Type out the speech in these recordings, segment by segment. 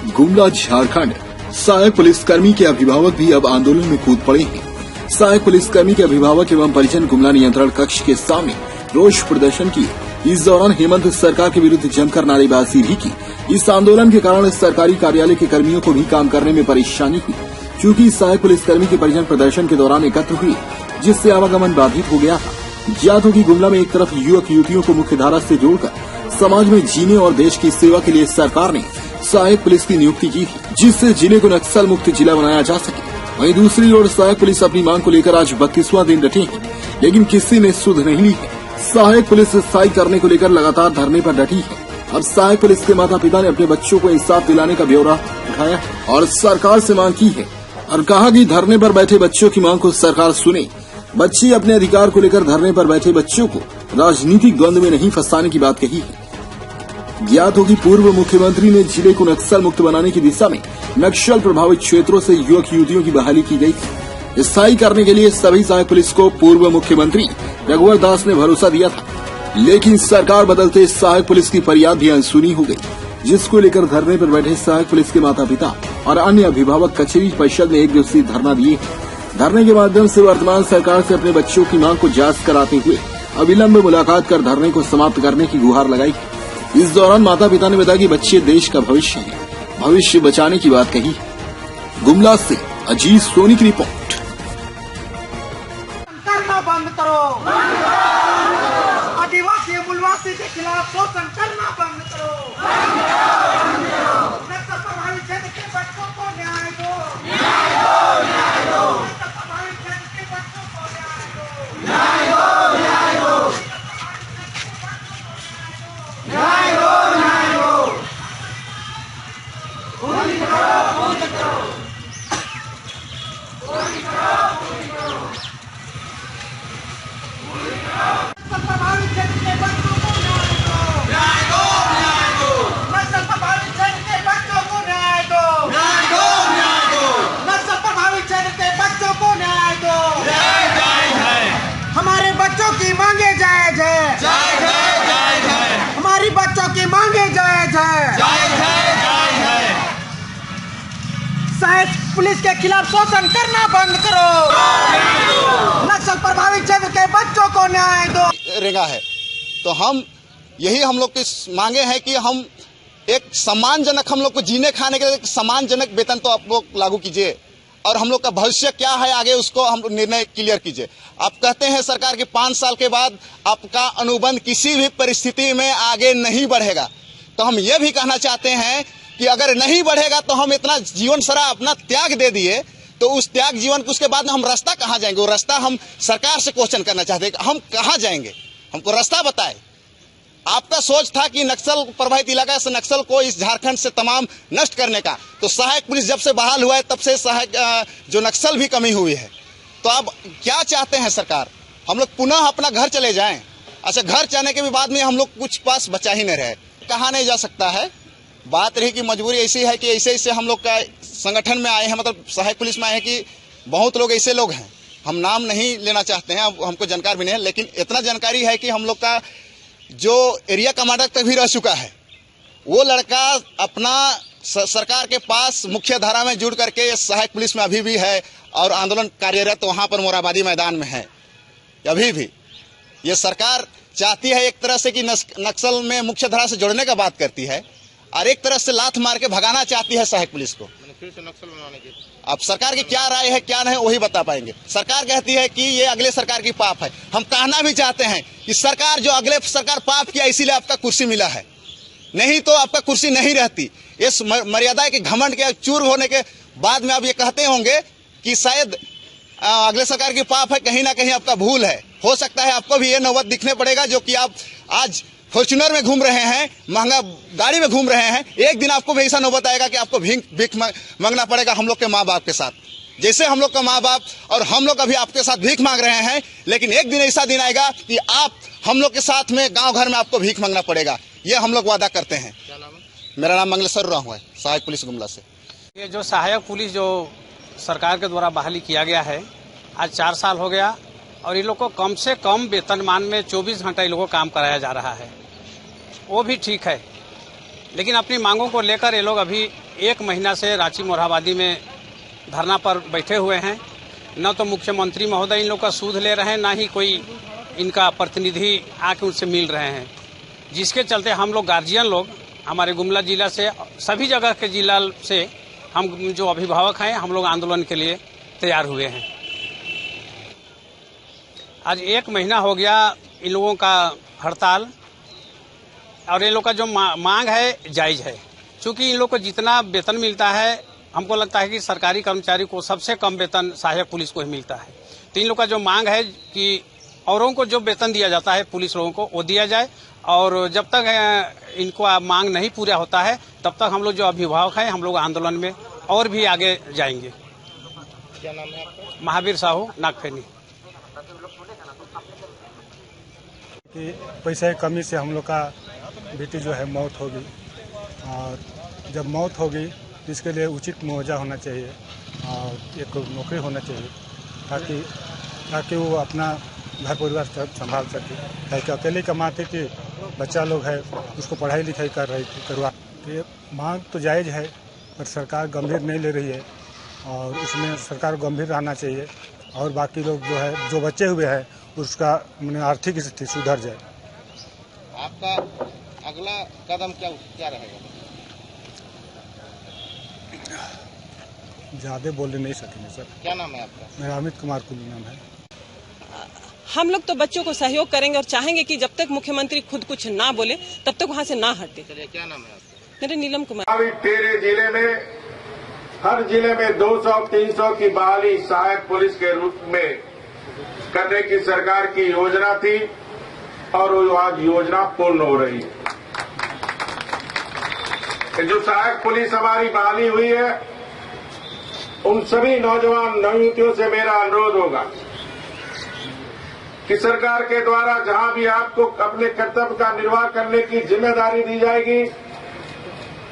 गुमला झारखंड। सहायक पुलिसकर्मी के अभिभावक भी अब आंदोलन में कूद पड़े हैं। सहायक पुलिसकर्मी के अभिभावक एवं परिजन गुमला नियंत्रण कक्ष के सामने रोष प्रदर्शन किए। इस दौरान हेमंत सरकार के विरुद्ध जमकर नारेबाजी भी की। इस आंदोलन के कारण सरकारी कार्यालय के कर्मियों को भी काम करने में परेशानी हुई, क्योंकि सहायक पुलिसकर्मी के परिजन प्रदर्शन के दौरान एकत्र हुए, जिससे आवागमन बाधित हो गया था। ज्ञात हो कि गुमला में एक तरफ युवक युवतियों को मुख्य धारा से जोड़कर समाज में जीने और देश की सेवा के लिए सरकार ने सहायक पुलिस की नियुक्ति की, जिससे जिले को नक्सल मुक्त जिला बनाया जा सके। वहीं दूसरी ओर सहायक पुलिस अपनी मांग को लेकर आज 32वां दिन डटे हैं, लेकिन किसी ने सुध नहीं ली है। सहायक पुलिस स्थायी करने को लेकर लगातार धरने पर डटी है। अब सहायक पुलिस के माता पिता ने अपने बच्चों को इंसाफ दिलाने का ब्यौरा उठाया और सरकार से मांग की है और कहा कि धरने पर बैठे बच्चों की मांग को सरकार सुने। बच्चे अपने अधिकार को लेकर धरने पर बैठे बच्चों को राजनीतिक द्वंद में नहीं फंसाने की बात कही है। ज्ञात हो कि पूर्व मुख्यमंत्री ने जिले को नक्सल मुक्त बनाने की दिशा में नक्सल प्रभावित क्षेत्रों से युवक युवतियों की बहाली की गई थी। स्थायी करने के लिए सभी सहायक पुलिस को पूर्व मुख्यमंत्री रघुवर दास ने भरोसा दिया था, लेकिन सरकार बदलते सहायक पुलिस की फरियाद भी अनसुनी हो गई, जिसको लेकर धरने पर बैठे सहायक पुलिस के माता पिता और अन्य अभिभावक कचहरी परिषद में एक दिवसीय धरना दिए। धरने के माध्यम से वर्तमान सरकार से अपने बच्चों की मांग को जांच कराते हुए अविलंब मुलाकात कर धरने को समाप्त करने की गुहार लगाई। इस दौरान माता पिता ने बताया कि बच्चे देश का भविष्य है, भविष्य बचाने की बात कही। गुमला से अजीत सोनी की रिपोर्ट। करना बंद करो, आदिवासी मूलवासी के खिलाफ शोषण करना बंद करो, नक्सल प्रभावित क्षेत्र के बच्चों को न्याय दो, नक्सल प्रभावित क्षेत्र के बच्चों को न्याय दो, हमारे बच्चों की मांगे जायज है, हमारी बच्चों की मांगे जायज है। सहायक पुलिस के खिलाफ शोषण करना बंद करो, नक्सल प्रभावित क्षेत्र के बच्चों को न्याय दो। रेगा है तो हम लोग की मांगे हैं कि हम एक सम्मानजनक, हम लोग को जीने खाने के लिए सम्मानजनक वेतन तो आप लोग लागू कीजिए, और हम लोग का भविष्य क्या है आगे उसको हम निर्णय क्लियर कीजिए। आप कहते हैं सरकार के 5 साल के बाद आपका अनुबंध किसी भी परिस्थिति में आगे नहीं बढ़ेगा, तो हम ये भी कहना चाहते हैं कि अगर नहीं बढ़ेगा तो हम इतना जीवन सारा अपना त्याग दे दिए, तो उस त्याग जीवन को उसके बाद हम रास्ता कहाँ जाएंगे? वो रास्ता हम सरकार से क्वेश्चन करना चाहते हैं, हम कहाँ जाएंगे? हमको रास्ता बताए। आपका सोच था कि नक्सल प्रभावित इलाका से नक्सल को इस झारखंड से तमाम नष्ट करने का, तो सहायक पुलिस जब से बहाल हुआ है तब से सहायक जो नक्सल भी कमी हुई है। तो अब क्या चाहते हैं सरकार? हम लोग पुनः अपना घर चले जाएं? अच्छा, घर जाने के भी बाद में हम लोग कुछ पास बचा ही नहीं रहे, कहा नहीं जा सकता है। बात रही कि मजबूरी ऐसी है कि ऐसे हम लोग का संगठन में आए हैं, मतलब सहायक पुलिस में आए हैं कि बहुत लोग ऐसे लोग हैं, हम नाम नहीं लेना चाहते हैं, हमको जानकार भी नहीं है, लेकिन इतना जानकारी है कि हम लोग का जो एरिया कमांडर तक भी रह चुका है, वो लड़का अपना सरकार के पास मुख्य धारा में जुड़ करके सहायक पुलिस में अभी भी है और आंदोलन कार्यरत वहां पर मोराबादी मैदान में है अभी भी। ये सरकार चाहती है एक तरह से कि नक्सल में मुख्य धारा से जोड़ने का बात करती है, और एक तरह से लात मार के भगाना चाहती है सहायक पुलिस को, फिर से नक्सल बनाने की। अब सरकार की क्या राय है क्या नहीं वही बता पाएंगे। सरकार कहती है कि ये अगले सरकार की पाप है। हम कहना भी चाहते हैं कि सरकार जो अगले सरकार पाप किया इसीलिए आपका कुर्सी मिला है, नहीं तो आपका कुर्सी नहीं रहती। इस मर्यादा के घमंड के चूर होने के बाद में आप ये कहते होंगे कि शायद अगले सरकार की पाप है, कहीं ना कहीं आपका भूल है। हो सकता है आपको भी ये नौबत दिखने पड़ेगा जो कि आप आज फॉर्च्यूनर में घूम रहे हैं, महंगा गाड़ी में घूम रहे हैं, एक दिन आपको भी ऐसा नौबत आएगा कि आपको भीख मांगना पड़ेगा हम लोग के माँ बाप के साथ। जैसे हम लोग का माँ बाप और हम लोग अभी आपके साथ भीख मांग रहे हैं, लेकिन एक दिन ऐसा दिन आएगा कि आप हम लोग के साथ में गांव घर में आपको भीख मांगना पड़ेगा। ये हम लोग वादा करते हैं। क्या नाम है? मेरा नाम मंगलेश्वर राव है, सहायक पुलिस गुमला से। ये जो सहायक पुलिस जो सरकार के द्वारा बहाली किया गया है, आज 4 साल हो गया, और इन लोग को कम से कम वेतनमान में 24 घंटा इन लोगों को काम कराया जा रहा है, वो भी ठीक है। लेकिन अपनी मांगों को लेकर ये लोग अभी 1 महीना से रांची मोरहाबादी में धरना पर बैठे हुए हैं। न तो मुख्यमंत्री महोदय इन लोग का सूद ले रहे हैं, ना ही कोई इनका प्रतिनिधि आके उनसे मिल रहे हैं, जिसके चलते हम लोग गार्जियन लोग हमारे गुमला जिला से सभी जगह के जिला से हम जो अभिभावक हैं हम लोग आंदोलन के लिए तैयार हुए हैं। आज 1 महीना हो गया इन लोगों का हड़ताल, और इन लोग का जो मांग है जायज है। क्योंकि इन लोग को जितना वेतन मिलता है, हमको लगता है कि सरकारी कर्मचारी को सबसे कम वेतन सहायक पुलिस को ही मिलता है। तो इन लोग का जो मांग है कि औरों को जो वेतन दिया जाता है पुलिस लोगों को वो दिया जाए, और जब तक इनको मांग नहीं पूरा होता है तब तक हम लोग जो अभिभावक हैं हम लोग आंदोलन में और भी आगे जाएंगे। क्या नाम है आपका? महावीर साहू, नागफेनी। कि पैसे की कमी से हम लोग का बेटी जो है मौत हो गई, और जब मौत हो गई तो इसके लिए उचित मुआवजा होना चाहिए और एक नौकरी होना चाहिए ताकि वो अपना घर परिवार संभाल सके। ताकि अकेले कमाती थी, बच्चा लोग है उसको पढ़ाई लिखाई करवा। ये मांग तो जायज़ है, पर सरकार गंभीर नहीं ले रही है, और उसमें सरकार गंभीर रहना चाहिए, और बाकी लोग जो है जो बचे हुए हैं उसका आर्थिक स्थिति सुधर जाए। आपका अगला कदम क्या रहेगा? ज़्यादा बोल नहीं सकेंगे सर। क्या नाम है आपका? मेरा अमित कुमार कुली नाम है। हम लोग तो बच्चों को सहयोग करेंगे और चाहेंगे कि जब तक मुख्यमंत्री खुद कुछ ना बोले तब तक वहाँ से ना हटे। चलिए, क्या नाम है आपका? मेरे नीलम कुमार। अभी तेरे जिले में, हर जिले में 200-300 की बहाली सहायक पुलिस के रूप में करने की सरकार की योजना थी, और वो आज योजना पूर्ण हो रही है। जो सहायक पुलिस हमारी बहाली हुई है, उन सभी नौजवान नवयुवतियों से मेरा अनुरोध होगा कि सरकार के द्वारा जहां भी आपको अपने कर्तव्य का निर्वाह करने की जिम्मेदारी दी जाएगी,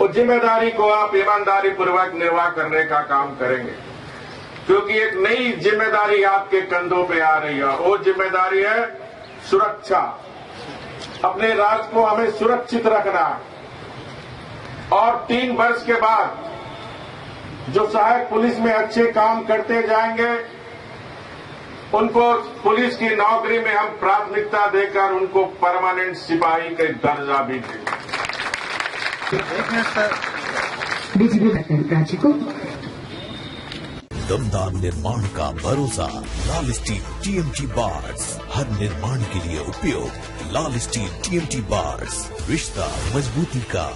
उस जिम्मेदारी को आप ईमानदारी पूर्वक निर्वाह करने का काम करेंगे, क्योंकि एक नई जिम्मेदारी आपके कंधों पे आ रही है। वो जिम्मेदारी है सुरक्षा। अपने राष्ट्र को हमें सुरक्षित रखना, और 3 वर्ष के बाद जो सहायक पुलिस में अच्छे काम करते जाएंगे उनको पुलिस की नौकरी में हम प्राथमिकता देकर उनको परमानेंट सिपाही का दर्जा भी देंगे। दमदार निर्माण का भरोसा लाल स्टील TMT बार्स, हर निर्माण के लिए उपयोग। लाल स्टील TMT बार्स, रिश्ता मजबूती का।